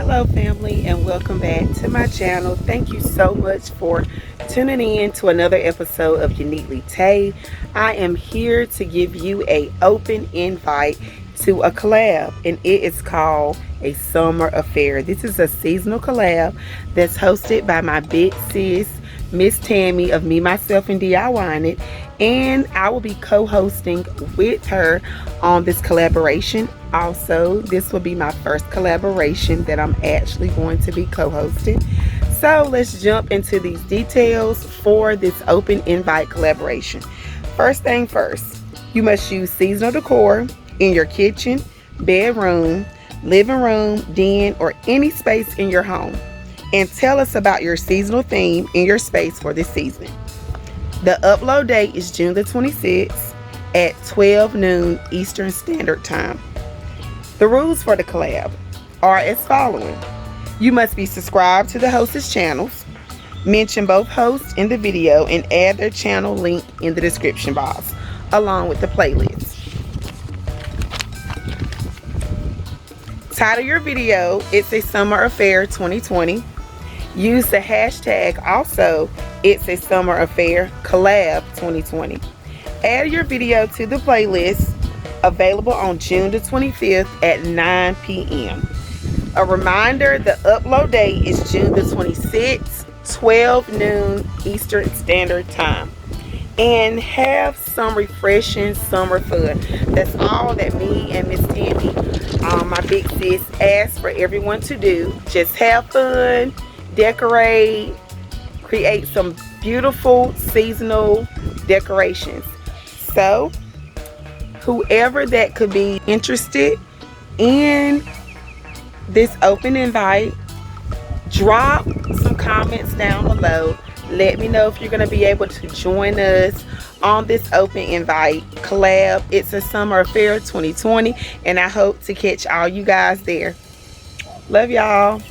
Hello family, and welcome back to my channel. Thank you so much for tuning in to another episode of Uneatly Tae. I am here to give you a open invite to a collab, and it is called a summer affair. This is a seasonal collab that's hosted by my big sis Miss Tammy of Me, Myself, and DIYing It, and I will be co-hosting with her on this collaboration. Also, this will be my first collaboration that I'm actually going to be co-hosting. So let's jump into these details for this open invite collaboration. First thing first, you must use seasonal decor in your kitchen, bedroom, living room, den, or any space in your home. And tell us about your seasonal theme in your space for this season. The upload date is June the 26th at 12 noon Eastern Standard Time. The rules for the collab are as following. You must be subscribed to the host's channels, mention both hosts in the video, and add their channel link in the description box, along with the playlist. Title your video, It's a Summer Affair 2020. Use the hashtag also, It's a Summer Affair Collab 2020. Add your video to the playlist, available on June the 25th at 9 p.m. A reminder, the upload date is June the 26th, 12 noon Eastern Standard Time. And have some refreshing summer fun. That's all that me and Miss Tammy, my big sis, asked for everyone to do. Just have fun, decorate, create some beautiful seasonal decorations. So whoever that could be interested in this open invite, drop some comments down below. Let me know if you're going to be able to join us on this open invite collab. It's a Summer Affair 2020, and I hope to catch all you guys there. Love y'all.